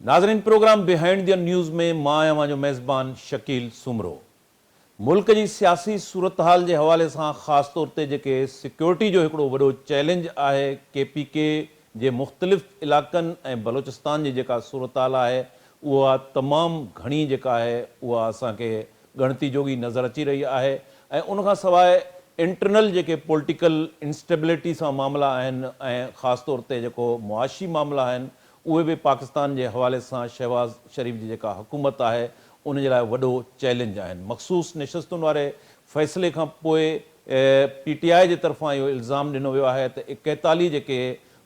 नाज़रीन, programme behind the news में मां आहियां जो मेज़बान शकील सुमरो। मुल्क जी सियासी सूरत हाल के हवाले से ख़ास तौर ते जेके सिक्योरिटी जो हिकिड़ो वॾो चैलेंज है, KPK जे मुख़्तलिफ़ इलाक़नि ऐं बलोचिस्तान जी जेका सूरत हाल है उहा तमामु घणी जेका है उहा असांखे ॻणती जोगी नज़र अची रही है। ऐं उन खां सवाइ इंटरनल जेके पॉलिटिकल इंस्टेबिलिटी सां मामला आहिनि ऐं ख़ासि तौर ते जेको मुआशी मामला आहिनि उहे भी पाकिस्तान के हवाले से शहबाज शरीफ की जेका हुकूमत है उन जे लाइ वॾो चैलेंज आहिनि। मखसूस निशस्तुनि वारे फ़ैसिले खां पोइ PTI जे तरफ़ां इहो इल्ज़ाम ॾिनो वियो आहे त 41 जेके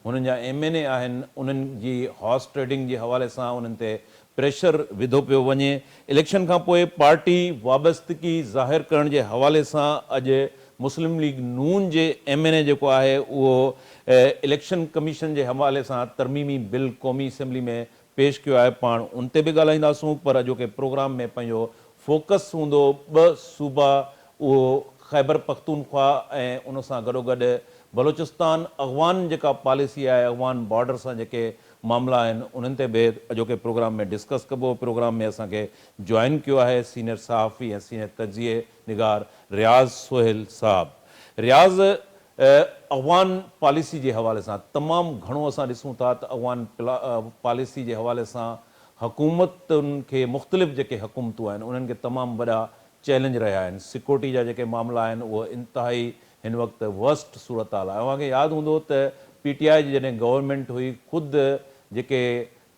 हुननि जा MNA आहिनि उन्हनि जी हॉर्स ट्रेडिंग जे हवाले सां उन्हनि ते प्रेशर विधो पियो वञे। इलेक्शन खां पोइ पार्टी वाबस्तगी ज़ाहिर करण जे हवाले सां अॼु मुस्लिम लीग नून जे MNA जेको आहे उहो इलेक्शन कमीशन जे हवाले सां तरमीमी बिल क़ौमी असम्बली में पेश किया है। पाण उन ते भी ॻाल्हाईंदासूं, पर अॼोके प्रोग्राम में पंहिंजो फोकस हूंदो ॿ सूबा, उहो ख़ैबर पख्तूनख्वा ऐं उन सां गॾोगॾु बलोचिस्तान अगवान जेका पॉलिसी है, अगवान बॉर्डर सां जेके मामला आहिनि उन्हनि ते भी अॼोके प्रोग्राम में डिस्कस कबो। प्रोग्राम में असांखे जॉइन किया है सीनियर सहाफ़ी ऐं सीनियर तजिए निगार रियाज़ सोहेल साहब। रियाज़, अगवान पॉलिसी के हवाले से तमाम घणो असां ॾिसूं था त अगवान पॉलिसी के हवाले से हुकूमतुनि खे मुख़्तलिफ़ जेके हुकूमतूं आहिनि उन्हनि खे तमामु वॾा चैलेंज रहा आहिनि। सिक्योरिटी जा जेके मामला आहिनि उहो इंतहाई हिन वक़्तु वर्स्ट सूरत हाल आहे। अव्हांखे यादि हूंदो त PTI जी जॾहिं गवर्नमेंट हुई, ख़ुदि जेके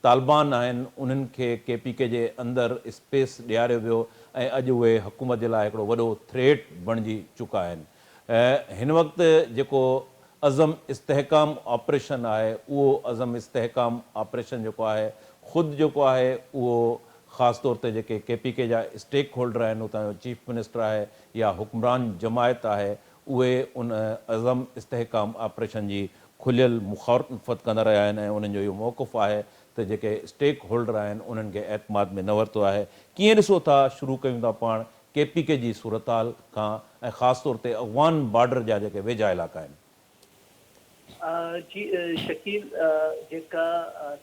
तालिबान आहिनि उन्हनि खे KPK जे अंदरि स्पेस ॾियारियो वियो ऐं अॼु उहे हुकूमत जे लाइ हिकिड़ो वॾो थ्रेट बणिजी चुका आहिनि। हिन वक़्तु जेको अज़म इस्तेहकाम ऑपरेशन है उहो अज़म इस्तेहकाम ऑपरेशन जेको आहे ख़ुदि जेको आहे उहो ख़ासि तौर ते जेके KPK जा स्टेक होल्डर आहिनि, उतां जो चीफ मिनिस्टर है या हुक्मरान जमायत है, उहे उन अज़म इस्तेहकाम ऑपरेशन जी खुलियल मुखालफ़त कंदा रहिया आहिनि ऐं उन्हनि जो इहो मौक़िफ़ आहे त जेके स्टेक होल्डर आहिनि उन्हनि खे एतमाद में न वरितो आहे। कीअं ॾिसो था, शुरू कयूं था पाण KPK जी सूरत हाल खां ऐं ख़ासि तौर ते अगवान बॉर्डर जा जेके वेझा इलाइक़ा आहिनि। जी शकील, जेका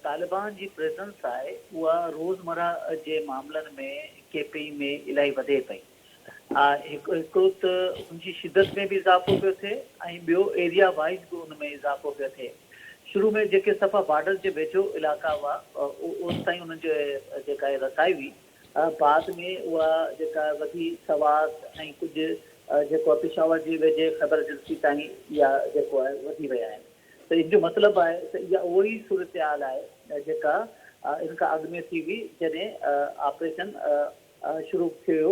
तालिबान जी प्रेजेंस है उहा रोज़मर्रा जे मामलनि में KPI में इलाही वधे पई। हिकिड़ो त उनजी शिदत में भी इज़ाफ़ो पियो थिए ऐं ॿियो एरिया वाइज भी उन में इज़ाफ़ो पियो थिए। शुरू में जेके सफ़ा बॉर्डर जे वेझो इलाइक़ा हुआ उस ताईं उन्हनि जे जेका रसाई हुई, बाद में उहा जेका वधी सवास ऐं कुझु जेको पेशावर जी वेझे ख़बर एजेंसी ताईं इहा जेको आहे वधी विया आहिनि। त इन जो मतिलबु आहे त इहा उहो ई सूरत हाल आहे जेका इन खां अॻु में थी हुई जॾहिं ऑपरेशन शुरू थियो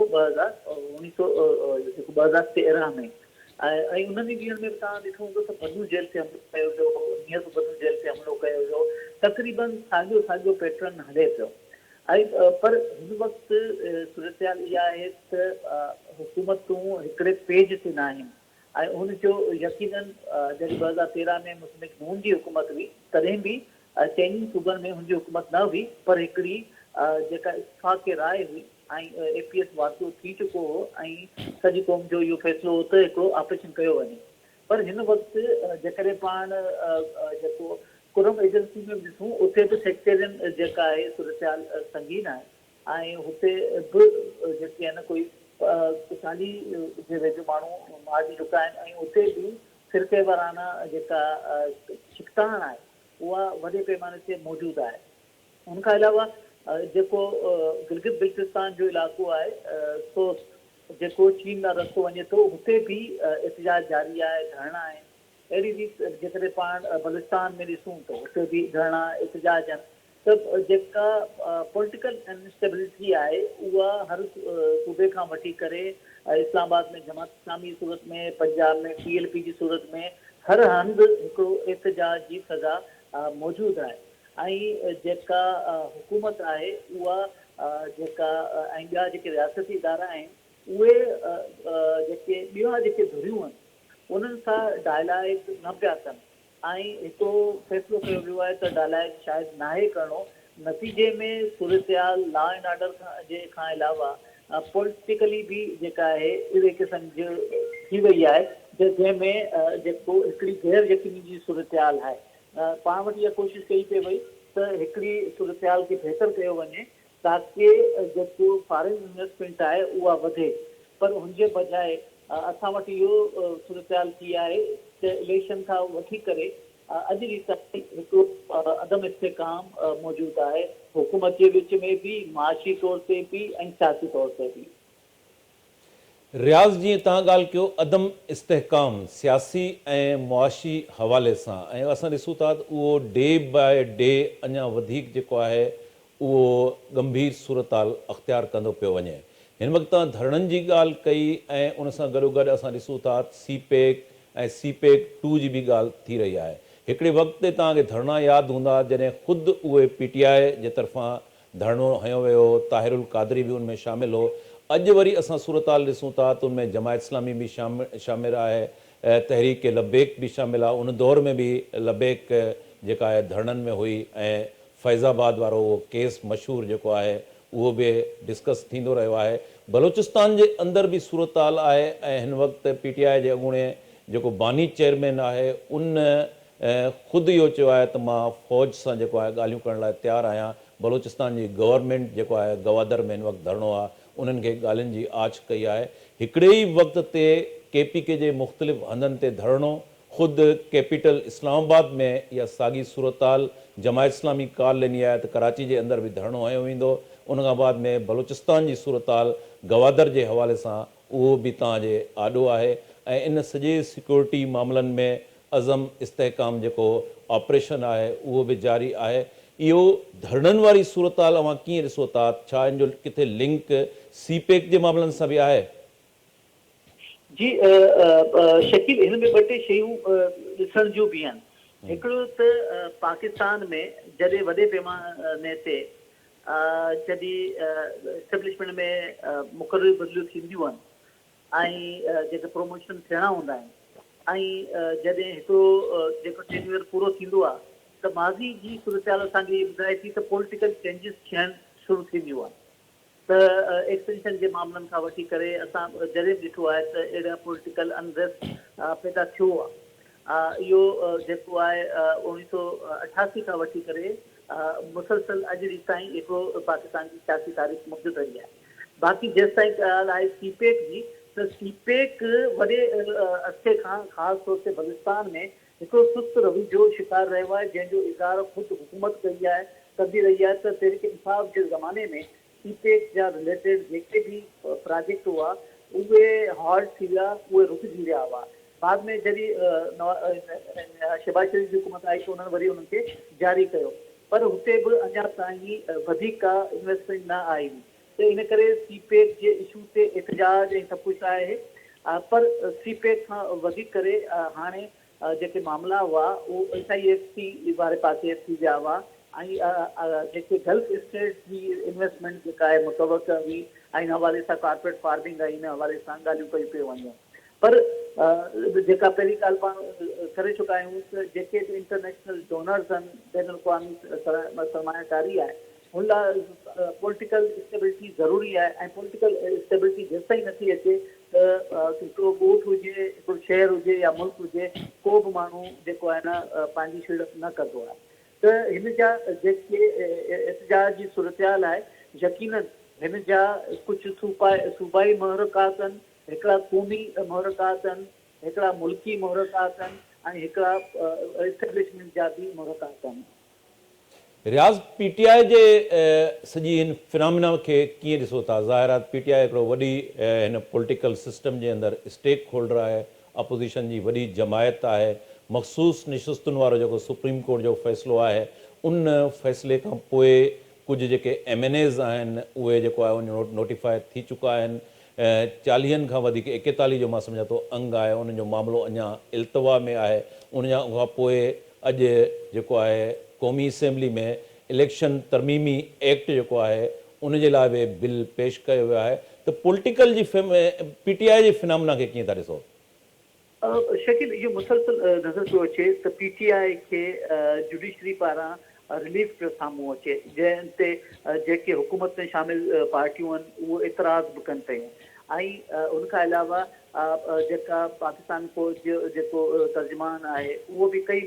2013 में। ऐं उन्हनि ॾींहंनि में तव्हां ॾिठो हूंदो त बदू जेल ते हमलो कयो वियो हो, हींअर बदू जेल ते हमलो कयो वियो, तक़रीबन साॻियो पैटर्न हले पियो। ऐं पर हिन वक़्तु सूरत हाल इहा आहे त हुकूमतूं हिकिड़े पेज ते न आहिनि ऐं हुनजो यकीनन जॾहिं 2013 में मुस्लिम लीग नून जी हुकूमत हुई तॾहिं बि चइनी सूबनि में हुनजी हुकूमत न हुई, पर हिकिड़ी जेका इत्तफ़ाक़ राय हुई ऐं APS वाक़ियो थी चुको हो ऐं सॼी क़ौम जो इहो फ़ैसिलो हो त हिकिड़ो ऑपरेशन कयो वञे। पर हिन वक़्तु जेकॾहिं पाण जेको कुरम एजेंसी में ॾिसूं उते बि सेक्टेरियन जेका आहे सूरत हाल संगीन आहे ऐं हुते बि जेके आहिनि कोई 40 जे वेझो माण्हू मारिजी चुका आहिनि ऐं उते बि फ़िरक़े वाराना जेका छिकताण आहे उहा वॾे पैमाने ते मौजूदु आहे। उनखां अलावा जेको गिलगित बिल्तिस्तान जो इलाइक़ो आहे सो जेको चीन ॾांहुं रस्तो वञे थो हुते बि एहतिजाज जारी आहे, धरना आहिनि। अहिड़ी रीति जेकॾहिं पाण बलूचिस्तान में ॾिसूं त हुते बि धरना एहतिजाज आहिनि। त जेका पॉलिटिकल इंस्टेबिलिटी आहे उहा हर सूबे खां वठी करे इस्लामाबाद में जमात इस्लामी जी सूरत में, पंजाब में PLP जी सूरत में हर हंधि हिकिड़ो एहतिजाज जी सज़ा मौजूदु आहे। ऐं जेका हुकूमत आहे उहा जेका ऐं ॿिया जेके रियासती इदारा आहिनि उहे जेके ॿिया जेके धुरियूं आहिनि उन्हनि सां डायलाइग न पिया कनि ऐं हिकिड़ो फ़ैसिलो कयो वियो आहे त डायलाइग शायदि नाहे करिणो। नतीजे में सूरत हाल लॉ एंड ऑर्डर खां अलावा पॉलिटिकली भी जेका आहे अहिड़े क़िस्म जो थी वई आहे जंहिंमें जेको हिकिड़ी गैर यकीनी जी सूरत हाल आहे। पाण वटि इहा कोशिशि कई पई वई त हिकिड़ी सूरतहाल खे बहितर कयो वञे ताकी जेको फॉरेन इन्वेस्टमेंट आहे उहा वधे। पर हुनजे बजाए असां वटि इहो सूरतहाल थी आहे त इलेक्शन खां वठी करे अॼु जी ताईं हिकिड़ो अदम इस्तेकाम मौजूदु आहे, हुकूमत जे विच में बि, माशी तौर ते बि ऐं सियासी तौर ते बि। रियाज़, जीअं तव्हां ॻाल्हि कयो अदम इस्तेहकाम सियासी ऐं मुआशी हवाले सां, ऐं असां ॾिसूं था त उहो डे बाय डे अञा वधीक जेको आहे उहो गंभीर सूरताल अख़्तियार कंदो पियो वञे। हिन वक़्तु तव्हां धरणनि जी ॻाल्हि कई ऐं उन सां गॾोगॾु असां ॾिसूं था सीपेक ऐं सीपेक 2 जी बि ॻाल्हि थी रही आहे। हिकिड़े वक़्त ते तव्हांखे धरणा यादि हूंदा जॾहिं ख़ुदि उहे PTI जे तरफ़ां धरणो हयो वियो, ताहिरुल क़ादरी बि उन में शामिलु हो। अॼु वरी असां सूरताल ॾिसूं था त उनमें जमायत इस्लामी बि शामिलु आहे, तहरीक लबैक बि शामिलु आहे। उन दौर में बि लबैक जेका आहे धरणनि में हुई ऐं फैज़ाबाद वारो उहो केस मशहूरु जेको आहे उहो बि डिस्कस थींदो रहियो आहे। बलोचिस्तान जे अंदरि बि सूरताल आहे ऐं हिन वक़्तु PTI जे अॻूणे जेको बानी चेयरमैन आहे उन ख़ुदि इहो चयो आहे त मां फ़ौज सां जेको आहे ॻाल्हियूं करण लाइ तयारु आहियां। बलोचिस्तान जी गवर्नमेंट जेको आहे गवादर में हिन वक़्तु धरणो आहे, उन्हनि खे ॻाल्हियुनि जी आछ कई आहे। हिकिड़े ई वक़्त ते KPK जे मुख़्तलिफ़ हंधनि ते धरणो, ख़ुदि कैपिटल इस्लामाबाद में या साॻी सूरताल जमायत इस्लामी कॉलोनी आहे त कराची जे अंदरि बि धरणो हयो वेंदो। उन खां बाद में बलोचिस्तान जी सूरताल गवादर जे हवाले सां उहो बि तव्हांजे आॾो आहे ऐं इन सॼे सिक्योरिटी मामलनि में अज़म इस्तेहकाम जेको ऑपरेशन आहे उहो बि जारी आहे। इहो धरणनि वारी सूरताल अवां कीअं ॾिसो था? छा इन जो किथे लिंक सीपेक जे मामलनि सां बि आहे? जी शकील, हिन में ॿ टे शयूं ॾिसण जूं बि आहिनि। हिकिड़ो त पाकिस्तान में जॾहिं वॾे पैमाने ते जॾहिं एस्टेब्लिशमेंट में मुक़ररियूं बदिलियूं थींदियूं आहिनि ऐं जेके प्रमोशन थियणा हूंदा आहिनि ऐं जॾहिं हिकिड़ो जेको टेन्यूअर पूरो थींदो आहे त माज़ी जी सूरतहाल असांखे ॿुधाए थी त पॉलिटिकल चेंजिस थियणु शुरू थींदियूं आहिनि। त एक्सटेंशन जे मामलनि खां वठी करे असां जॾहिं ॾिठो आहे त अहिड़ा पॉलिटिकल अनरेस्ट पैदा थियो आहे। इहो जेको आहे 1988 खां वठी करे मुसलसल अॼु ॾींहुं ताईं हिकिड़ो पाकिस्तान जी सियासी तारीख़ मौजूदु रही आहे। बाक़ी जेसि ताईं ॻाल्हि आहे सीपेक जी, त सीपेक वॾे अरसे खां ख़ासि तौर ते बलूचिस्तान में हिकिड़ो सुस्त रवैये जो शिकार रहियो आहे, जंहिंजो इज़हार ख़ुदि हुकूमत कई आहे, कंदी रही आहे त तहरीक इंसाफ़ जे ज़माने में सीपेक जा रिलेटेड जेके बि प्रोजेक्ट हुआ उहे हॉल्ट थी विया, उहे रुकिजी विया हुआ। बाद में जॾहिं शहबाज शरीफ़ जी हुकूमत आई त उन्हनि वरी उन्हनि खे जारी कयो, पर हुते बि अञा ताईं वधीक का इन्वेस्टमेंट न आई हुई। त इन करे सीपेक जे इशू ते एहतजाज ऐं सभु कुझु आहे, पर सीपेक खां वधीक करे हाणे जेके मामला हुआ उहो SIFC वारे पासे थी विया हुआ ऐं जेके गल्फ स्टेट जी इन्वेस्टमेंट जेका आहे मुतवक़ा हुई ऐं हिन हवाले सां कॉर्पोरेट फार्मिंग आहे, हिन हवाले सां ॻाल्हियूं कयूं पियूं वञनि। पर जेका पहिरीं ॻाल्हि पाण करे चुका आहियूं त जेके बि इंटरनेशनल डोनर्स आहिनि, बैन अवी सरमायाकारी आहे, हुन लाइ पॉलिटिकल स्टेबिलिटी ज़रूरी आहे ऐं पॉलिटिकल स्टेबिलिटी जेसि ताईं नथी अचे त हिकिड़ो ॻोठ हुजे, हिकिड़ो शहर हुजे या मुल्क हुजे, को बि माण्हू जेको आहे न पंहिंजी शिड़प न कंदो आहे। त हिन जा जेके एहतजाज जी सूरतहाल आहे, यकीनन हिन जा कुझु सूबाई महरकात आहिनि, हिकिड़ा क़ौमी महरकात आहिनि, हिकिड़ा मुल्की महरकात आहिनि ऐं हिकिड़ा एस्टेब्लिशमेंट जा बि महरकात आहिनि। रियाज़, PTI जे सॼी हिन फिनामिना खे कीअं ॾिसो था? ज़ाहिर आहे PTI हिकिड़ो वॾी हिन पॉलिटिकल सिस्टम जे अंदरि स्टेक होल्डर आहे, अपोज़िशन जी वॾी जमायत आहे, मख़सूस निशस्तुनि वारो जेको सुप्रीम कोर्ट जो फ़ैसिलो आहे उन फ़ैसिले खां पोइ कुझु जेके MNAs आहिनि उहे जेको आहे उन नोटिफाई थी चुका आहिनि। 40 खां वधीक 41 जो मां सम्झा थो अंग आहे, उन्हनि जो मामिलो अञा इल्तवा में आहे। उन खां पोइ अॼु जेको आहे क़ौमी असेंबली में इलेक्शन तरमीमी एक्ट जेको आहे उन जे लाइ बि बिल पेश कयो वियो आहे। त पॉलिटिकल जी PTI जे फिनामिना खे कीअं था ॾिसो? शकील, इहो मुसलसल नज़र पियो अचे त PTI खे जुडिशरी पारां रिलीफ पियो साम्हूं अचे, जंहिं ते जेके हुकूमत में शामिल पार्टियूं आहिनि उहो एतिराज़ बि कनि पियूं ऐं उनखां अलावा जेका पाकिस्तान फौज जो जेको तर्जुमान आहे उहो बि कई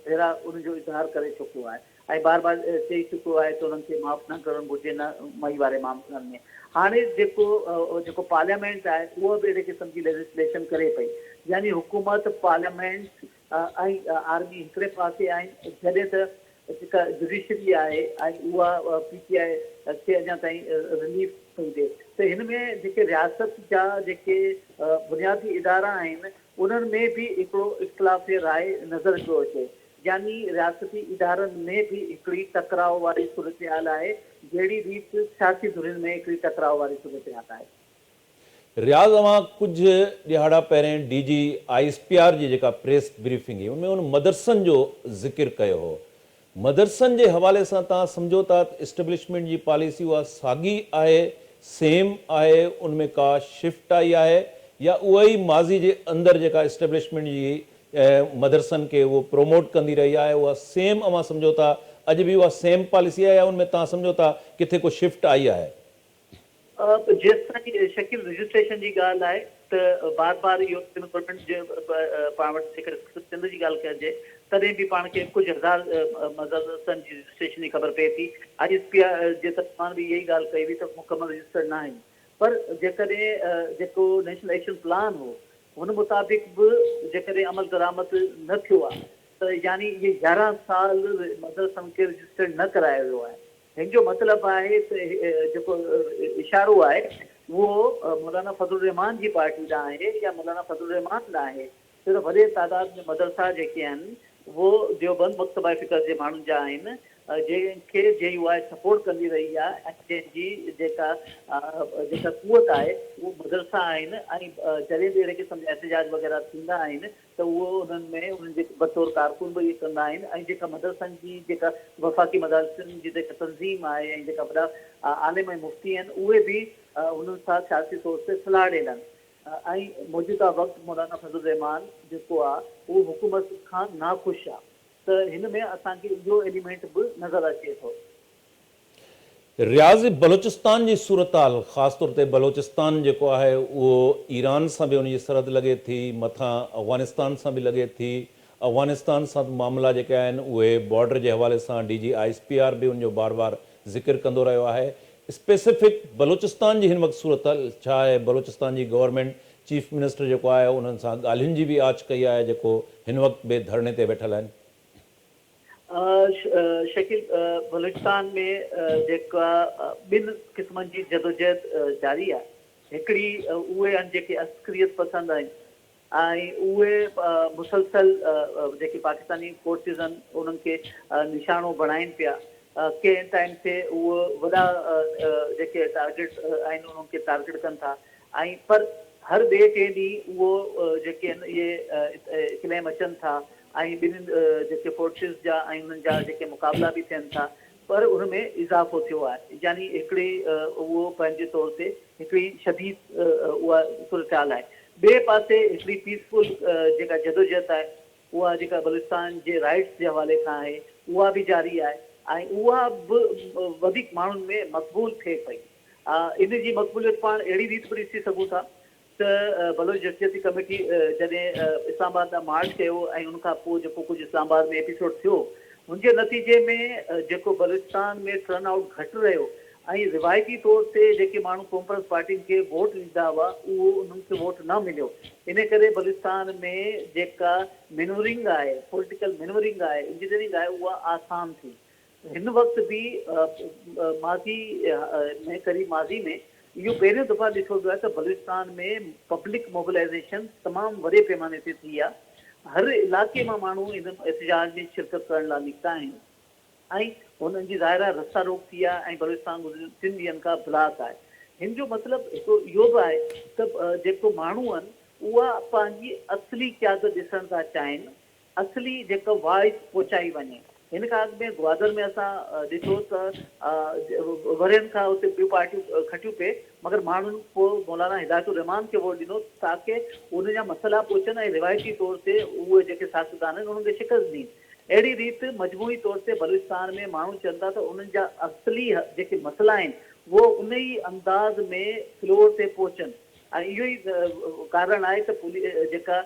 भेरा उनजो इज़हार करे चुको आहे ऐं बार बार चई चुको आहे त उन्हनि खे माफ़ न करणु घुरिजे न मई वारे मामलनि में। हाणे जेको पार्लियामेंट आहे उहो बि अहिड़े क़िस्म जी लेजिस्लेशन करे पई, यानी हुकूमत पार्लियामेंट ऐं आर्मी हिकिड़े पासे आहिनि, जॾहिं त जेका जुडिशरी आहे ऐं उहा PTI खे अञा ताईं रिलीफ पई ॾिए। त हिन में जेके रियासत जा जेके बुनियादी इदारा आहिनि उन्हनि में बि हिकिड़ो इख़्तिलाफ़ राय नज़र पियो अचे, यानी रियासती इदारनि में बि हिकिड़ी टकराव वारी सूरत आहे, जहिड़ी रीति सियासी धुरियुनि में हिकिड़ी टकराव वारी सूरत आहे। रियाज़, अवां कुछ ॾियारा पहिरें DG ISPR जी जेका प्रेस ब्रीफिंग हुई उनमें उन मदरसनि जो ज़िक्र कयो हो। मदरसनि जे हवाले सां तव्हां सम्झो था इस्टेब्लिशमेंट जी पॉलिसी उहा साॻी आहे, सेम आहे, उनमें का शिफ्ट आई आहे, या उहा ई माज़ी जे अंदरि जेका इस्टेब्लिशमेंट जी मदरसनि खे उहो प्रोमोट कंदी रही आहे उहा सेम अवां सम्झो था अॼु बि उहा सेम पॉलिसी आहे, या उनमें तव्हां सम्झो था किथे को शिफ्ट आई आहे? जेसिताईं शकील रजिस्ट्रेशन जी ॻाल्हि आहे त बार बार इहो गवर्नमेंट जे पाण वटि जेकर चंद जी ॻाल्हि कजे तॾहिं बि पाण खे कुझु हज़ार मदरसनि जी रजिस्ट्रेशन जी ख़बर पए थी। ISPR जे तर्फ़ां बि इहा ई ॻाल्हि कई हुई त मुकमल रजिस्टर्ड न आहिनि, पर जेकॾहिं जेको नेशनल एक्शन प्लान हो हुन मुताबिक़ बि जेकॾहिं अमल दरामद न थियो आहे त यानी इहे 11 साल मदरसनि खे रजिस्टर्ड न करायो वियो आहे। हिन जो मतिलबु आहे त जेको इशारो आहे उहो मौलाना फज़लुर रहमान जी पार्टी ॾांहुं आहे या मौलाना फज़लुर रहमान ॾांहुं आहे। सिर्फ़ु वॾे तादाद में मदरसा जेके आहिनि उहो देवबंद मकतबा फ़िक्र जे माण्हुनि जा आहिनि, जंहिंखे जे उहा सपोर्ट कंदी रही आहे ऐं जंहिंजी जेका क़ुवत आहे उहो मदरसा आहिनि। ऐं जॾहिं बि अहिड़े क़िस्म जा एहतजाज वग़ैरह थींदा आहिनि त उहो उन्हनि में उन्हनि जे बतौर कारकुन बि इहे कंदा आहिनि। ऐं जेका मदरसनि जी जेका वफ़ाक़ी मदरसनि जी जेका तंज़ीम आहे ऐं जेका वॾा आलिम ऐं मुफ़्ती आहिनि उहे बि उन्हनि सां सियासी तौर ते सलाह ॾियनि। ऐं मौजूदा वक़्तु मौलाना फज़लुर रहमान जेको आहे उहो हुकूमत खां नाख़ुशि आहे, त हिन में असांखे इहो एलिमेंट बि नज़र अचे थो। रियाज़, बलोचिस्तान जी सूरत हाल ख़ासि तौर ते बलोचिस्तान जेको आहे उहो ईरान सां बि उनजी सरहद लॻे थी, मथां अफ़गानिस्तान सां बि लॻे थी। अफ़गानिस्तान सां मामला जेके आहिनि उहे बॉर्डर जे हवाले सां DG ISPR बि उनजो बार बार ज़िक्र कंदो रहियो आहे। स्पेसिफिक बलोचिस्तान जी हिन वक़्तु सूरत हाल छा आहे? बलोचिस्तान जी गवर्नमेंट चीफ मिनिस्टर जेको आहे उन्हनि सां ॻाल्हियुनि जी बि आच कई आहे जेको हिन वक़्तु बि धरणे ते वेठल आहिनि। शकील, बलूचिस्तान में जेका ॿिनि क़िस्मनि जी जदोजहद जारी आहे। हिकिड़ी उहे आहिनि जेके अस्करियत पसंदि आहिनि ऐं उहे मुसलसल जेके पाकिस्तानी फोर्सिस आहिनि उन्हनि खे निशानो बणाइनि पिया। कंहिं टाइम ते उहो वॾा जेके टारगेट आहिनि उन्हनि खे टारगेट कनि था। ऐं पर हर ॿिए टे ॾींहुं उहो जेके आहिनि इहे क्लेम अचनि था ऐं ॿिन्हिनि जेके फोर्सिस जा ऐं उन्हनि जा जेके मुक़ाबला बि थियनि था, पर उन में इज़ाफ़ो थियो आहे। यानी हिकिड़ी उहो पंहिंजे तौर ते हिकिड़ी शदीद उहा सूरत हाल आहे। ॿिए पासे हिकिड़ी पीसफुल जेका जदोजहद आहे उहा जेका बलूचिस्तान जे राइट्स जे हवाले खां आहे उहा बि जारी आहे ऐं उहा बि वधीक माण्हुनि में मक़बूल थिए पई। इन जी मक़बूलियत पाण अहिड़ी रीति बि ॾिसी सघूं था त बलोच जस्टिस कमेटी जॾहिं इस्लामाबाद ॾांहुं मार्च कयो ऐं उनखां पोइ जेको कुझु इस्लामाबाद में एपिसोड थियो हुनजे नतीजे में जेको बलूचिस्तान में टर्न आउट घटि रहियो ऐं रिवायती तौर ते जेके माण्हू कॉन्फ्रेंस पार्टियुनि खे वोट ॾींदा हुआ उहो उन्हनि खे वोट न मिलियो। इन करे बलूचिस्तान में जेका मेनूरिंग आहे, पॉलिटिकल मेनूरिंग आहे, इंजीनियरिंग आहे, उहा आसान थी। हिन वक़्तु बि माज़ी में करीब माज़ी में इहो पहिरियों दफ़ा ॾिठो वियो आहे त बलूचिस्तान में पब्लिक मोबिलाइज़ेशन तमामु वॾे पैमाने ते थी आहे। हर इलाइक़े मां माण्हू इन एहतजाज में शिरकत करण लाइ निकिता आहिनि ऐं हुननि जी ज़ाहिरा रस्ता रोक थी आहे ऐं बलूचिस्तान 3 ॾींहंनि खां ब्लॉक आहे। हिन जो मतिलबु हिकिड़ो इहो बि आहे त जेको माण्हू आहिनि उहा पंहिंजी असली क़यादत ॾिसणु था चाहिनि, असली जेका वॉइस पहुचाई वञे। हिन खां अॻु में ग्वादर में असां ॾिठो त वरियनि खां उते ॿियूं पार्टियूं खटियूं पिए, मगर माण्हुनि पोइ मौलाना हिदायतुर रहमान खे वोट ॾिनो ताकी उन जा मसइला पहुचनि ऐं रिवायती तौर ते उहे जेके सियासतदान आहिनि उन्हनि खे शिकस्त ॾिनी। अहिड़ी रीति मजमूई तौर ते बलूचिस्तान में माण्हू चवनि था त उन्हनि जा असली जेके मसइला आहिनि उहो उन ई अंदाज़ में फ्लोर ते पहुचनि। ऐं इहो ई कारण आहे त जेका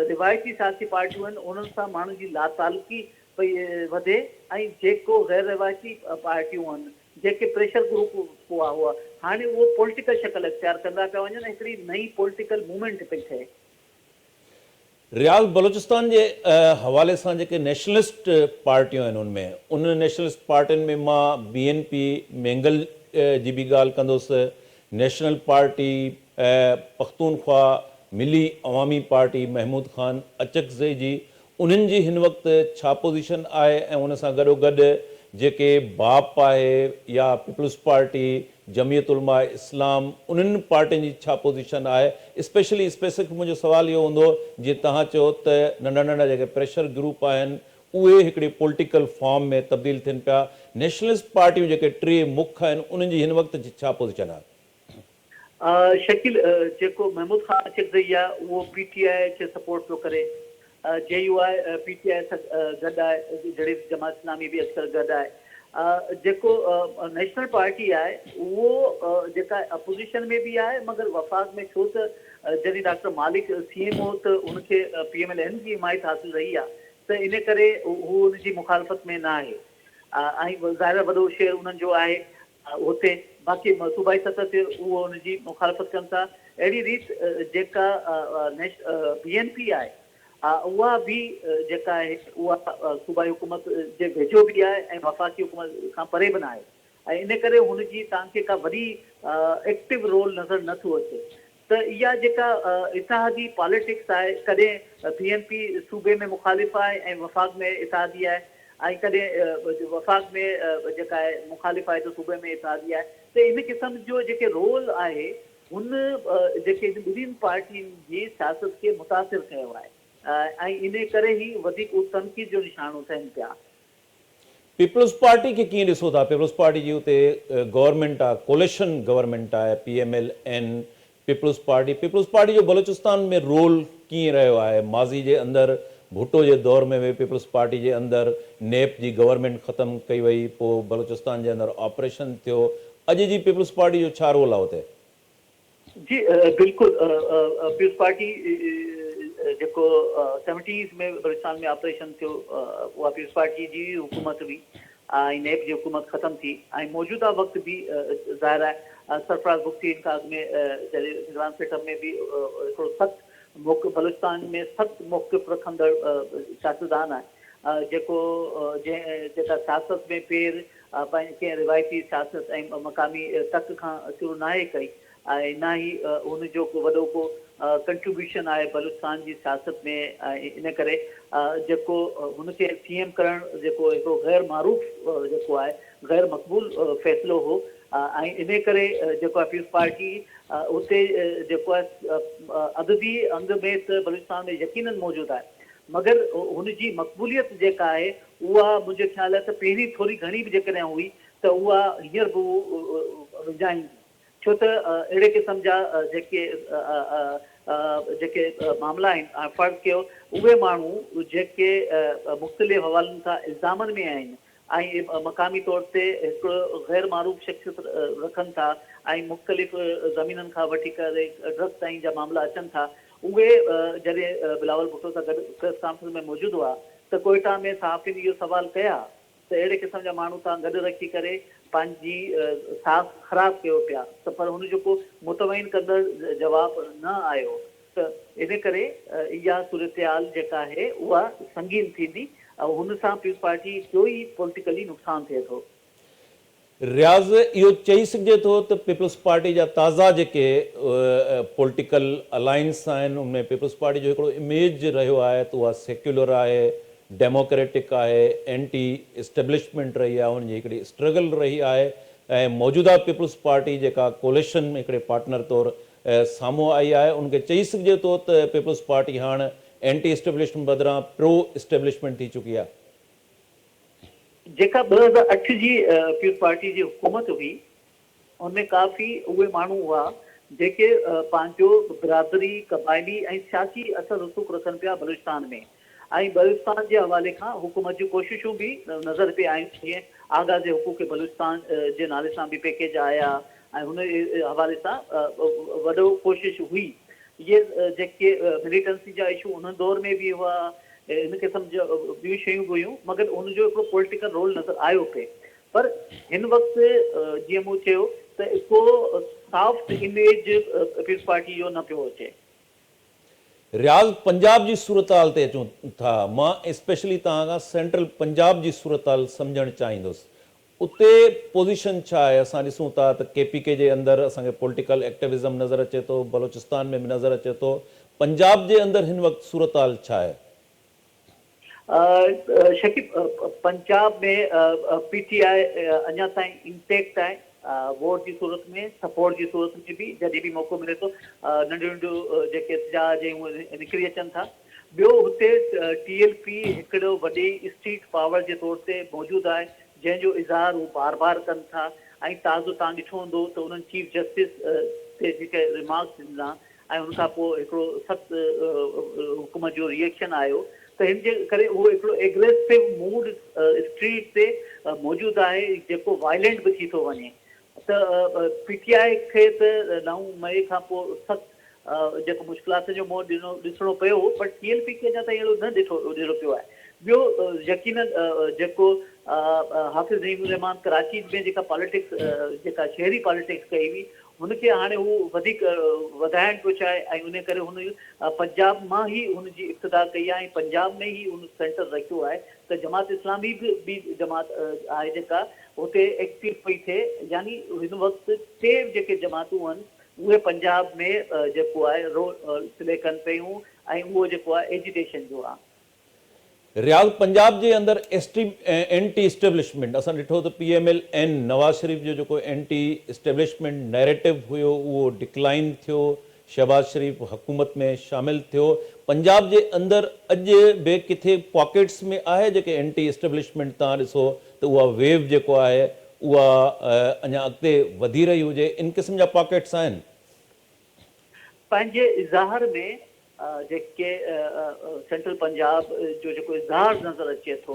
रिवायती सियासी पार्टियूं आहिनि उन्हनि सां माण्हुनि जी लातालुकी पई वधे ऐं जेको गैर रिवायती पार्टियूं आहिनि जेके प्रेशर ग्रुप हुआ हुआ हाणे उहो पॉलिटिकल शक्ल इख्तियार कंदा पिया वञनि हिकिड़ी नई पॉलिटिकल मूवमेंट पई थिए। रियाज़, बलूचिस्तान जे हवाले सां जेके नेशनलिस्ट पार्टियूं आहिनि उनमें उन नेशनलिस्ट पार्टियुनि में मां BNP मेंगल जी बि ॻाल्हि कंदुसि, नेशनल पार्टी पख्तूनख्वा, मिली अवामी पार्टी महमूद ख़ान अचकज़ई जी, उन्हनि जी हिन वक़्तु छा पोज़ीशन आहे ऐं उन सां गॾोगॾु जेके बाप आहे या पीपल्स पार्टी, जमियत उलमा इस्लाम, उन्हनि पार्टियुनि जी छा पोज़ीशन आहे? स्पेसिफिक मुंहिंजो सुवाल इहो हूंदो जीअं तव्हां चयो त नंढा नंढा जेके प्रेशर ग्रुप आहिनि उहे हिकिड़ी पॉलिटिकल फॉर्म में तब्दील थियनि पिया, नेशनलिस्ट पार्टियूं जेके टे मुख आहिनि उन्हनि जी हिन वक़्तु जी छा पोज़ीशन आहे? शकील जेको महमूद ख़ान अचकज़ई आहे उहो PTI खे सपोर्ट पियो करे, JUI PTI सां गॾु आहे, जहिड़ी जमात इस्लामी बि अक्सर गॾु आहे। जेको नेशनल पार्टी आहे उहो जेका अपोज़िशन में बि आहे मगर वफ़ाक़ में, छो त जॾहिं डॉक्टर मालिक CM हो त उनखे PMLN जी हिमायत हासिल रही आहे त इन करे हू उनजी मुखालफ़त में न आहे ऐं ज़ाहिर वॾो शेयर उन्हनि जो आहे हुते। बाक़ी सूबाई सतह ते उहो उनजी मुखालफ़त कनि था। अहिड़ी रीति जेका BNP आहे उहा बि जेका आहे उहा सूबाई हुकूमत जे वेझो बि आहे ऐं वफ़ाक़ी हुकूमत खां परे बि न आहे ऐं इन करे हुनजी तव्हांखे का वॾी एक्टिव रोल नज़र नथो अचे। त इहा जेका इतिहादी पॉलिटिक्स आहे, कॾहिं BNP सूबे में मुखालिफ़ आहे ऐं वफ़ाक़ में इतिहादी आहे ऐं कॾहिं वफ़ाक़ में जेका आहे मुखालिफ़ आहे त सूबे में इतिहादी आहे। त इन क़िस्म जो जेके रोल आहे हुन जेके ॿिन्हिनि पार्टियुनि जी सियासत खे मुतासिर कयो आहे ऐं इन करे ई वधीक तनक़ीद जो निशानो थियनि पिया। पीपल्स पार्टी खे कीअं ॾिसो था? पीपल्स पार्टी जी हुते गवर्नमेंट आहे, कोलिशन गवर्नमेंट आहे, PMLN पीपल्स पार्टी जो बलूचिस्तान में रोल कीअं रहियो आहे? माज़ी जे अंदरि भुट्टो जे दौर में बि पीपल्स पार्टी जे अंदरि नेप जी गवर्नमेंट ख़तमु कई वई, पोइ बलूचिस्तान जे अंदरि ऑपरेशन थियो, अॼु जी पीपल्स पार्टी जो छा रोल आहे हुते? जी बिल्कुलु, पीपल्स पार्टी जेको 70s में बलूचिस्तान में ऑपरेशन थियो उहा पीपल्स पार्टी जी हुकूमत हुई ऐं नेप जी हुकूमत ख़तमु थी ऐं मौजूदा वक़्तु बि ज़ाहिर आहे सरफराज़ भुगती इनका में जॾहिं निगरान सेटअप में बि हिकिड़ो सख़्तु बलूचिस्तान में सख़्तु मौक़िफ़ रखंदड़ सियासतदान आहे जेको जेका सियासत में पेर पंहिंजे कंहिं रिवायती सियासत ऐं मक़ामी तक खां शुरू नाहे कई ऐं न ई हुनजो को वॾो को कंट्रीब्यूशन आहे बलूचिस्तान जी सियासत में। इन करे जेको हुनखे CM करणु जेको हिकिड़ो गैर मारूफ़ जेको आहे गैर मक़बूल फ़ैसिलो हो ऐं इन करे जेको आहे पीपल्स पार्टी उते जेको आहे अदबी अंग में त बलूचिस्तान में यकीनन मौजूदु आहे मगर हुनजी मक़बूलियत जेका आहे उहा मुंहिंजे ख़्याल आहे त पहिरीं थोरी घणी बि जेकॾहिं हुई त उहा हींअर बि विझाईंदी, छो त अहिड़े क़िस्म जा जेके मामला आहिनि फ़र्ज़ु कयो उहे माण्हू जेके मुख़्तलिफ़ हवालनि खां इल्ज़ामनि में आहिनि ऐं मक़ामी तौर ते हिकिड़ो गैर मारूफ़ शख़्सियत रखनि था ऐं मुख़्तलिफ़ ज़मीननि खां वठी करे ड्रग्स ताईं जा मामला अचनि था, उहे जॾहिं बिलावल भुट्टो सां गॾु प्रेस कॉन्फ्रेंस में मौजूदु हुआ त कोयटा में सहाफ़ियुनि इहो सवाल कया त अहिड़े क़िस्म जा माण्हू तव्हां गॾु रखी करे पंहिंजी साख ख़राबु कयो पिया त पर हुनजो को मुतमइन कंदड़ जवाबु न आयो त इन करे इहा सूरतहाल जेका आहे उहा संगीन थींदी ऐं हुन सां पीपल्स पार्टी जो ई पॉलिटिकली नुक़सानु थिए थो। रियाज़, इहो चई सघिजे थो त पीपल्स पार्टी जा ताज़ा जेके पॉलिटिकल अलायंस आहिनि उनमें पीपल्स पार्टी जो हिकिड़ो इमेज रहियो आहे त उहा सेक्युलर आहे, डेमोक्रेटिक आहे, एंटी इस्टेब्लिशमेंट रही आहे, उनजी हिकिड़ी स्ट्रगल रही आहे ऐं मौजूदा पीपल्स पार्टी जेका कोलिशन में हिकिड़े पार्टनर तौरु साम्हूं आई आहे उनखे चई सघिजे थो त पीपल्स पार्टी हाणे एंटी इस्टेब्लिशमेंट बदिरां प्रो इस्टेब्लिशमेंट थी चुकी आहे। जेका 2008 जी पीपल्स पार्टी जी हुकूमत हुई उनमें काफ़ी उहे माण्हू हुआ जेके पंहिंजो बिरादरी क़बाइली ऐं सियासी असर रसूख़ रखनि पिया बलूचिस्तान में ऐं बलूचिस्तान जे हवाले खां हुकूमत जूं कोशिशूं बि नज़र पे आयूं, जीअं आगाज़ हुकूक बलूचिस्तान जे नाले सां बि पैकेज आया ऐं हुन हवाले सां वॾो कोशिश हुई। इहे जेके मिलिटेंसी जा इशू उन दौर में बि हुआ इन क़िस्म जो ॿियूं शयूं बि हुयूं, मगर उनजो हिकिड़ो पॉलिटिकल रोल नज़र आयो पिए। पर हिन वक़्तु जीअं मूं चयो त को सॉफ्ट इमेज पीपल्स पार्टी जो न पियो अचे। रियाज़ पंजाब जी सूरत हाल ते अचूं था, मां स्पेशली तव्हां खां सेंट्रल पंजाब जी सूरत हाल सम्झणु चाहींदुसि। उते पोज़ीशन छा आहे? असां ॾिसूं था त KPK जे अंदरि असांखे पॉलिटिकल एक्टिविज़म नज़र अचे थो, बलोचिस्तान में बि नज़र अचे थो। पंजाब जे अंदरि हिन वक़्तु सूरत हाल छा आहे? शकीब, पंजाब में PTI अञा ताईं इंटेक्ट आहे। वोट जी सूरत में, सपोर्ट जी सूरत में भी जॾहिं भी मौक़ो मिले थो नंढियूं नंढियूं जेके एहतजाज निकिरी अचनि था। ॿियो हुते TLP हिकिड़ो वॾी स्ट्रीट पावर जे तौर ते मौजूदु आहे, जंहिंजो इज़हार हू बार बार कनि था। ऐं ताज़ो तव्हां ॾिठो हूंदो त उन्हनि चीफ जस्टिस ते जेके रिमार्क्स ॾिना ऐं हुन खां पोइ हिकिड़ो सख़्तु हुकूमत जो रिएक्शन आयो, त हिन जे करे उहो हिकिड़ो एग्रेसिव मूड स्ट्रीट ते मौजूदु आहे, जेको वायलेंट बि थी थो वञे। त PTI खे त 9 मई खां पोइ सख़्तु जेको मुश्किलात जो मोड़ ॾिसणो पियो, पर TLP खे अञा ताईं अहिड़ो न ॾिठो पियो आहे। ॿियो यकीनन जेको हाफ़िज़ नईम रहमान कराची में जेका पॉलिटिक्स जेका शहरी पॉलिटिक्स कई हुई, हुनखे हाणे हू वधीक वधाइण पियो चाहे ऐं उन करे हुन पंजाब मां ई हुनजी इब्तिदा कई आहे ऐं पंजाब में ई हुन सेंटर रखियो आहे। त जमात इस्लामी बि जमात आहे जेका हुते एक्टिव पई थिए। यानी हिन वक़्तु 3 जेके जमातूं आहिनि उहे पंजाब में जेको आहे रोल प्ले कनि पियूं ऐं उहो जेको आहे एजिटेशन जो आहे। रियाज़ पंजाब जे अंदरि एंटी इस्टेब्लिशमेंट असां ॾिठो त PMLN नवाज़ शरीफ़ जो जेको एंटी इस्टेब्लिशमेंट नैरेटिव हुयो उहो डिक्लाइन थियो, शहबाज शरीफ़ हुकूमत में शामिल थियो। पंजाब जे अंदरि अॼु बि किथे पॉकेट्स में आहे जेके एंटी इस्टेब्लिशमेंट तव्हां ॾिसो त उहा वेव जेको आहे उहा अञा अॻिते वधी रही हुजे, इन क़िस्म जा पॉकेट्स आहिनि? पंहिंजे इज़हार में जेके सेंट्रल पंजाब जो जेको इज़हार नज़र अचे थो,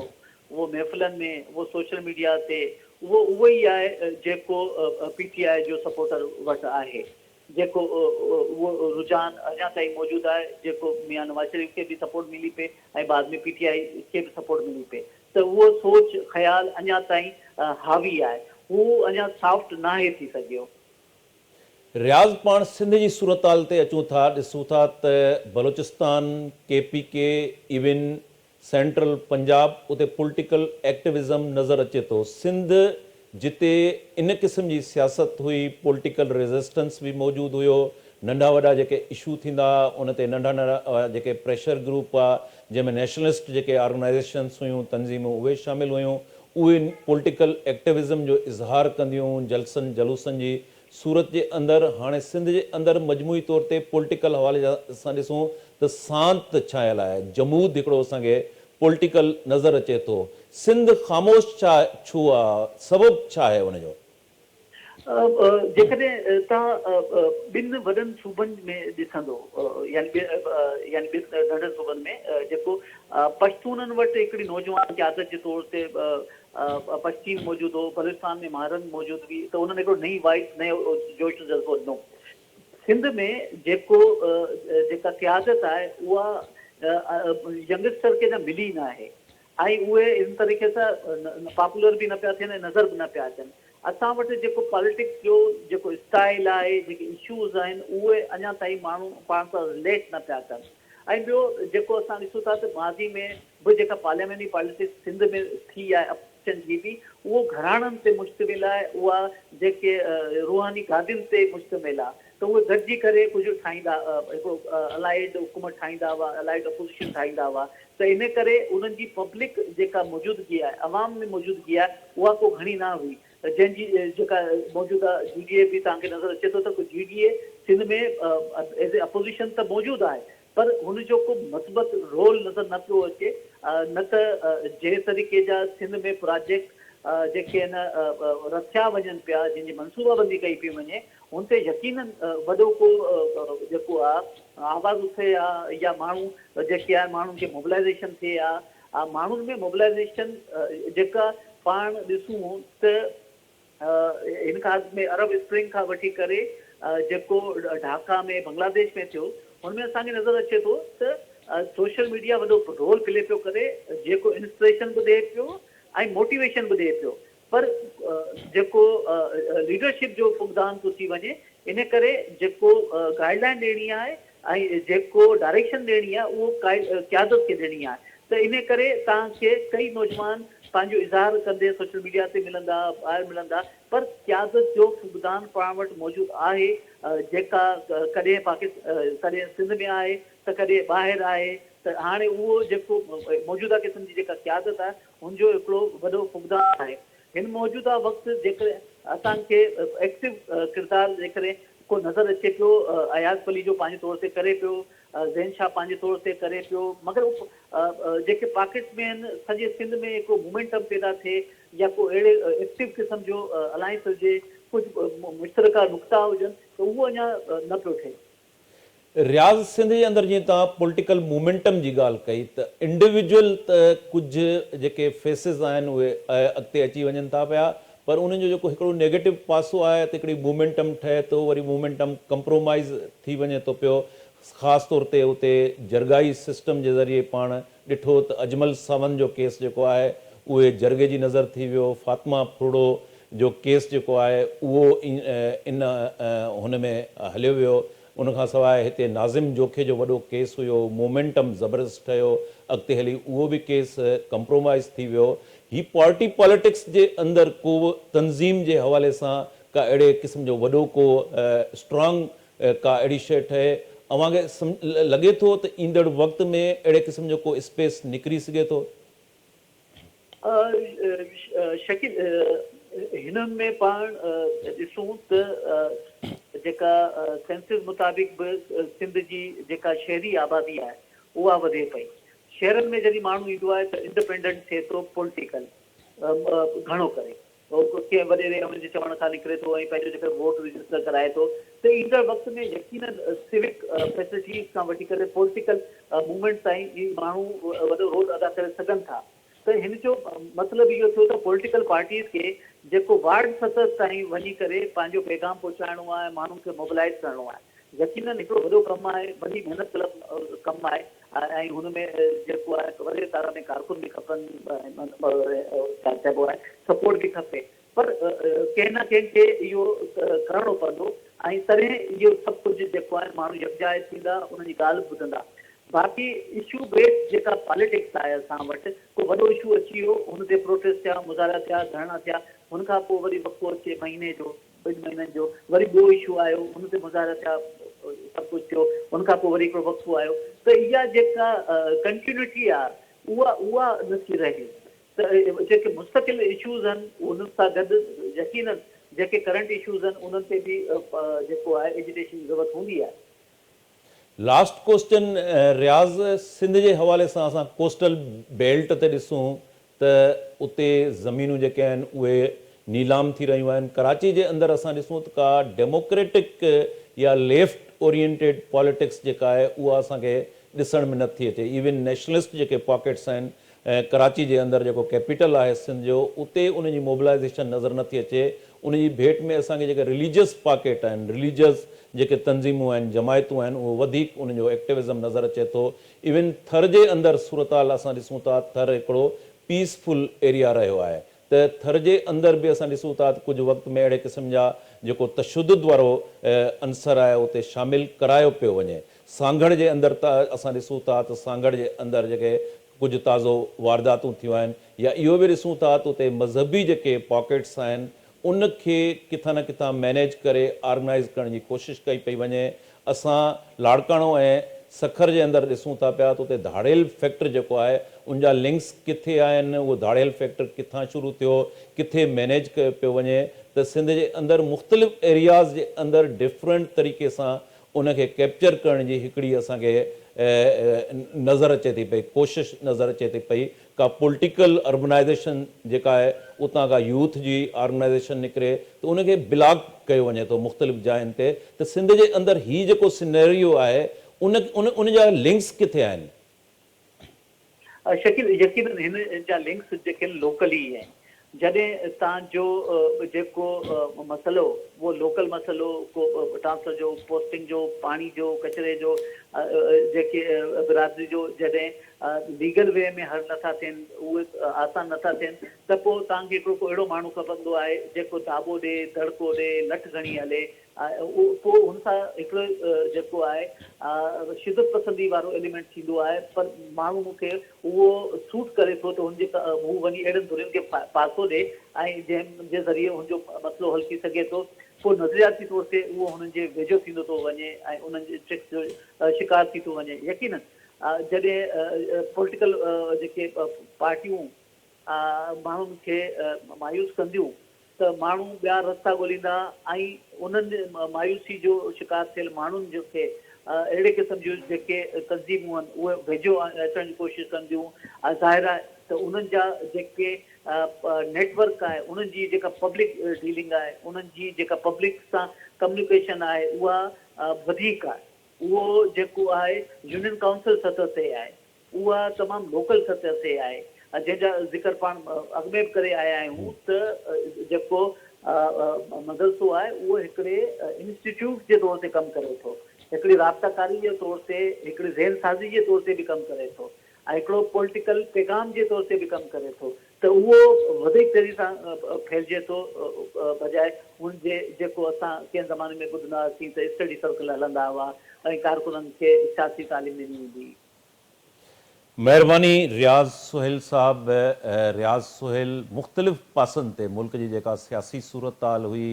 उहो महफ़िलनि में, उहो सोशल मीडिया ते, उहो ई आहे जेको PTI जो सपोर्टर वटि आहे। जेको उहो रुझान अञा ताईं मौजूदु आहे, जेको मियां नवाज़ शरीफ़ खे बि सपोर्ट मिली पए ऐं बाद में PTI खे बि सपोर्ट मिली पए। त उहो सोच ख़्याल अञा ताईं हावी आहे, हू अञा सॉफ्ट नाहे थी सघियो। रियाज़ पाण सिंध जी सूरत हाल ते अचूं था, ॾिसूं था त Balochistan, KPK, even central Punjab, उते पॉलिटिकल एक्टिविज़म नज़र अचे थो। सिंध जिते इन क़िस्म जी सियासत हुई, पॉलिटिकल रेजिस्टेंस भी मौजूदु हुयो, नंढा वॾा जेके इशू थींदा उन ते नंढा नंढा जेके प्रेशर ग्रुप आहे, जंहिंमें नेशनलिस्ट जेके ऑर्गेनाइज़ेशन्स हुयूं, तंज़ीमूं, उहे शामिल हुयूं, उहे पॉलिटिकल एक्टिविज़म जो इज़हार कंदियूं जलसनि जलूसनि जी। सूरत जे अंदरि हाणे सिंध जे अंदरि मजमूई तौर ते पॉलिटिकल हवाले जा असां ॾिसूं त सांत छायल आहे, जमूद हिकिड़ो असांखे पॉलिटिकल नज़र अचे थो। सिंध ख़ामोश छो आहे, सबबु छा आहे हुनजो? जेकॾहिं तव्हां ॿिनि वॾनि सूबनि में ॾिसंदो, यानी ॿिनि नंढनि सूबनि में जेको पश्तूननि वटि हिकिड़ी नौजवान क़यादत जे तौर ते पश्चिम मौजूदु हो, बलूचिस्तान में महारन मौजूदु हुई, त उन्हनि हिकिड़ो नई वाइट नयो जोश जज़्बो ॾिनो। सिंध में जेको जेका क़यादत आहे उहा यंगस्टर खे न मिली न आहे ऐं उहे इन तरीक़े सां पॉपुलर बि न पिया थियनि ऐं नज़र बि न पिया अचनि। असां वटि जेको पॉलिटिक्स जो जेको स्टाइल आहे, जेके इशूज़ आहिनि, उहे अञा ताईं माण्हू पाण सां रिलेट न पिया कनि। ऐं ॿियो जेको असां ॾिसूं था त माज़ी में बि जेका पार्लियामेंट्री पॉलिटिक्स सिंध में थी आहे अपशन जी बि, उहो घराणनि ते मुश्तमिल आहे, उहा जेके रूहानी गादियुनि ते मुश्तमिल आहे। त उहे गॾिजी करे कुझु ठाहींदा, हिकिड़ो अलाइड हुकूमत ठाहींदा हुआ, अलाइड अपोज़िशन ठाहींदा हुआ। त इन करे उन्हनि जी पब्लिक जेका मौजूदगी आहे, अवाम में मौजूदगी आहे, उहा को घणी न हुई। जंहिंजी जेका मौजूदा GDA बि तव्हांखे नज़र अचे थो त GDA सिंध में एज़ ए अपोज़िशन त मौजूदु आहे, पर हुनजो को मस्बत रोल नज़र न पियो अचे। न त जंहिं तरीक़े जा सिंध में प्रोजेक्ट जेके आहिनि रथिया वञनि पिया, जंहिंजी मनसूबाबंदी कई पई वञे, हुन ते यकीनन वॾो को जेको आहे आवाज़ उथे आहे, या माण्हू जेके आहे माण्हुनि खे मोबिलाइज़ेशन थिए आहे। माण्हुनि में मोबिलाइज़ेशन जेका पाण ॾिसूं त हिन खां में अरब स्प्रिंग खां वठी करे जेको ढाका में बांग्लादेश में थियो, हुनमें असांखे नज़र अचे थो त सोशल मीडिया वॾो रोल प्ले पियो करे, जेको इंस्पिरेशन बि ॾिए पियो ऐं मोटिवेशन बि ॾिए पियो, पर जेको लीडरशिप जो फुक़दान थो थी वञे, इन करे जेको गाइडलाइन ॾियणी आहे ऐं जेको डायरेक्शन ॾियणी आहे उहो क़यादत खे ॾियणी आहे। त इन करे तव्हांखे कई नौजवान पंहिंजो इज़हार कंदे सोशल मीडिया ते मिलंदा, ॿाहिरि मिलंदा, पर क़यादत जो फुक़दान पाण वटि मौजूदु आहे, जेका कॾहिं कॾहिं सिंध में आहे त कॾहिं ॿाहिरि आहे। त हाणे उहो जेको मौजूदा क़िस्म जी जेका क़यादत आहे हुनजो हिकिड़ो वॾो फुक़दान आहे। हिन मौजूदा वक़्तु जेकॾहिं असांखे एक्टिव किरदारु जेकॾहिं को नज़र अचे पियो, अयाज़ अली जो पंहिंजे तौर ते करे पियो, ज़ैन शाह पंहिंजे तौर ते करे पियो, मगर जेके पॉकेट्स में आहिनि सॼे सिंध में हिकिड़ो मोमेंटम पैदा थिए या को अहिड़े एक्टिव क़िस्म जो अलायंस हुजे, कुझु मुश्तरका नुक़्ता हुजनि, त उहो अञा न पियो थिए। रियाज़ सिंध जे अंदरि जीअं तव्हां पॉलिटिकल मोमेंटम जी ॻाल्हि कई त इंडिविजुअल त कुझु जेके फेसिस आहिनि उहे अॻिते अची वञनि था पिया, पर उन्हनि जो जेको हिकिड़ो नेगेटिव पासो आहे त हिकिड़ी मोमेंटम ठहे थो, वरी मोमेंटम कंप्रोमाइज़ थी वञे थो पियो। ख़ासि तौर ते उते जरगाई सिस्टम जे ज़रिए पाण ॾिठो त अजमल सावंत जो केस जेको आहे उहे जरगे जी नज़र थी वियो, फातिमा फ्रूडो जो केस जेको आहे उहो इन हुन में हलियो वियो। उनखां सवाइ हिते नाज़िम जोखे जो वॾो केस हुयो, मोमेंटम ज़बरदस्त ठहियो, अॻिते हली उहो बि केस कंप्रोमाइज़ थी वियो। ही पार्टी पॉलिटिक्स जे अंदरि को तंज़ीम जे हवाले सां का अहिड़े क़िस्म जो वॾो को स्ट्रॉन्ग का अहिड़ी शइ ठहे, अव्हांखे लॻे थो त ईंदड़ वक़्त में अहिड़े क़िस्म जो को स्पेस निकिरी सघे थो? शकील, हिन में पाण ॾिसूं त जेका सेंसिस मुताबिक़ बि सिंध जी जेका शहरी आबादी आहे उहा वधे पई। शहरनि में जॾहिं माण्हू ईंदो आहे त इंडिपेंडेंट थिए थो पॉलिटिकल घणो करे, कंहिं वॾेरे जे चवण खां निकिरे थो ऐं पंहिंजो जेको वोट रजिस्टर कराए थो। त ईंदड़ वक़्त में यकीनन सिविक फैसिलिटीज़ खां वठी करे पॉलिटिकल मूवमेंट ताईं ई माण्हू वॾो रोल अदा करे सघनि था। त हिन जो मतिलबु इहो थियो त पॉलिटिकल पार्टीज़ खे जेको वार्ड सतह ताईं वञी करे पंहिंजो पैगाम पहुचाइणो आहे, माण्हुनि खे मोबिलाइज़ करिणो आहे, यकीनन हिकिड़ो वॾो कमु आहे, वॾी महिनत तलब कमु आहे। ऐं हुन में जेको आहे वॾे तार में कारकुन बि खपनि, छा चइबो आहे सपोर्ट बि खपे, पर कंहिं न कंहिंखे इहो करिणो पवंदो ऐं तॾहिं इहो सभु कुझु जेको आहे माण्हू यकजाय थींदा, उन्हनि जी ॻाल्हि ॿुधंदा। बाक़ी इशू बेस्ड जेका पॉलिटिक्स आहे असां वटि, को वॾो इशू अची वियो, हुन ते प्रोटेस्ट थिया, मुज़ाहिरा थिया, धरना थिया, हुनखां पोइ वरी वक़्तु अचे महीने जो, 2 महीननि जो, वरी ॿियो इशू आयो, हुन ते मुज़ाहिरा थिया, सभु कुझु थियो, हुनखां पोइ वरी हिकिड़ो वक़्तु आयो। त इहा जेका कंटिन्यूटी आहे उहा नथी रहे। त जेके मुस्तक़िल इशूज़ आहिनि उन्हनि सां गॾु यकीनन जेके करंट इशूज़ आहिनि उन्हनि ते बि जेको आहे एजुकेशन जी ज़रूरत हूंदी आहे। लास्ट क्वेश्चन रियाज़ सिंध जे हवाले सां असां कोस्टल बेल्ट ते ॾिसूं त उते ज़मीनूं जेके आहिनि उहे नीलाम थी रहियूं आहिनि। कराची जे अंदरि असां ॾिसूं त का डेमोक्रेटिक या लेफ्ट ओरिएंटेड पॉलिटिक्स जेका आहे उहा असांखे ॾिसण में नथी अचे। इवन नेशनलिस्ट जेके पॉकेट्स आहिनि कराची जे अंदरि जेको कैपिटल आहे सिंध जो, उते उनजी मोबिलाइज़ेशन नज़र नथी अचे। उनजी भेट में असांखे जेके रिलीजियस पॉकेट आहिनि, रिलीजियस जेके तंज़ीमूं आहिनि, जमायतूं आहिनि, उहो वधीक उनजो एक्टिविज़म नज़र अचे थो। इवन थर जे अंदरि सूरत हाल असां ॾिसूं था, थर हिकिड़ो पीसफुल एरिया रहियो आहे। त थर जे अंदरि बि असां ॾिसूं था त कुझु वक़्त में अहिड़े क़िस्म जा जेको तशुदुद वारो अंसर आहे उते शामिलु करायो पियो वञे। सांगड़ जे अंदरि त असां ॾिसूं था त सांगड़ जे अंदरि जेके कुझु ताज़ो वारदातूं थियूं आहिनि, या इहो बि ॾिसूं था त उते मज़हबी जेके पॉकेट्स आहिनि उनखे किथां न किथां मैनेज करे ऑर्गनाइज़ करण जी कोशिशि कई पई वञे। असां लाड़काणो ऐं सखर जे अंदरि ॾिसूं था पिया त उते धाड़ेल फैक्टर जेको आहे उनजा लिंक्स किथे आहिनि, उहो धाड़ेल फैक्टर किथां शुरू थियो, किथे मैनेज कयो पियो वञे। त सिंध जे अंदरि मुख़्तलिफ़ एरियाज़ जे अंदरि डिफरेंट तरीक़े सां उनखे कैप्चर करण जी हिकिड़ी असांखे नज़र अचे थी पई, कोशिशि नज़र अचे थी पई। का पॉलिटिकल अर्बनाइज़ेशन जेका आहे उतां खां यूथ जी ऑर्गनाइज़ेशन निकिरे त उनखे ब्लॉक कयो वञे थो मुख़्तलिफ़ जायुनि ते। त सिंध जे अंदरि हीउ जेको सिनेरियो आहे उन जा लिंक्स किथे आहिनि? शकील, यकीनन हिन जा लिंक्स जेके लोकली आहिनि, जॾहिं तव्हांजो जेको मसइलो उहो लोकल मसइलो को ट्रांसफर जो पोस्टिंग जो पाणी जो कचिरे जो जेके बिरादरी जो जॾहिं लीगल वे में हल नथा थियनि उहे आसान नथा थियनि त पोइ तव्हांखे हिकिड़ो को अहिड़ो माण्हू खपंदो आहे जेको दाबो ॾे दड़को ॾे लठ खणी हले पोइ हुन सां हिकिड़ो जेको आहे शिदत पसंदी वारो एलिमेंट थींदो आहे पर माण्हू खे उहो सूट करे थो त हुनजे हू वञी अहिड़नि धुरियुनि खे पासो ॾे ऐं जंहिंजे ज़रिए हुनजो मसइलो हल थी सघे थो पोइ नज़रियाती तौर ते उहो हुननि जे वेझो थींदो थो वञे ऐं उन्हनि जे ट्रिक्स जो शिकार थी थो वञे यकीनन जॾहिं पॉलिटिकल जेके पार्टियूं माण्हुनि खे मायूस कंदियूं त माण्हू ॿिया रस्ता ॻोल्हींदा ऐं उन्हनि मायूसी जो शिकार थियल माण्हुनि जो खे अहिड़े क़िस्म जूं जेके तंज़ीमूं आहिनि उहे वेझो अचण जी कोशिशि कंदियूं ज़ाहिर आहे त उन्हनि जा जेके नेटवर्क आहे उन्हनि जी जेका पब्लिक डीलिंग आहे उन्हनि जी जेका पब्लिक सां कम्युनिकेशन आहे उहा वधीक आहे उहो जेको आहे यूनियन काउंसिल सतह ते आहे उहा तमामु लोकल सतह ते आहे जंहिंजा ज़िक्र पाण अॻु में बि करे आया आहियूं त जेको मदरसो आहे उहो हिकिड़े इंस्टीट्यूट जे तौर ते कमु करे थो हिकिड़ी राब्ताकारी जे तौर ते हिकिड़ी ज़हन साज़ी जे तौर ते बि कमु करे थो ऐं हिकिड़ो पॉलिटिकल पैगाम जे तौर ते बि कमु करे थो त उहो वधीक तेज़ी सां फैलिजे थो बजाए हुनजे जेको असां कंहिं ज़माने में ॿुधंदा हुआसीं त स्टडी सर्कल हलंदा हुआ ऐं कारकुननि खे सियासी तालीम ॾिनी हूंदी। महिरबानी रियाज़ सुहेल साहब। रियाज़ सुहेल मुख़्तलिफ़ पासनि ते मुल्क जी जेका सियासी सूरत हाल हुई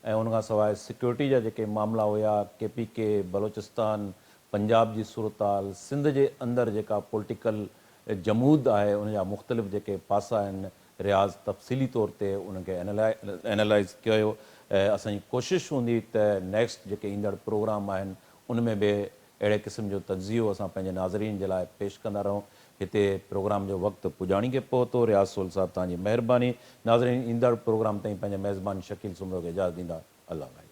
ऐं उन खां सवाइ सिक्योरिटी जा जेके मामला हुआ KPK बलोचिस्तान पंजाब जी सूरत हाल सिंध जे अंदरि जेका पॉलिटिकल जमूद आहे उन जा मुख़्तलिफ़ जेके पासा आहिनि रियाज़ तफ़सीली तौर ते उनखे एनालाइज़ कयो। असांजी कोशिशि हूंदी त नेक्स्ट जेके ईंदड़ प्रोग्राम आहिनि उन में बि अहिड़े क़िस्म जो तजियो असां पंहिंजे नाज़रीन जे लाइ पेश कंदा रहूं। हिते प्रोग्राम जो वक़्तु पुॼाणी खे पहुतो। रियाज़ सुहेल साहब तव्हांजी महिरबानी। नाज़रीन ईंदड़ प्रोग्राम ताईं पंहिंजे मेज़बान शकील सुमरो खे इजाज़त ॾींदा। अल्लाह।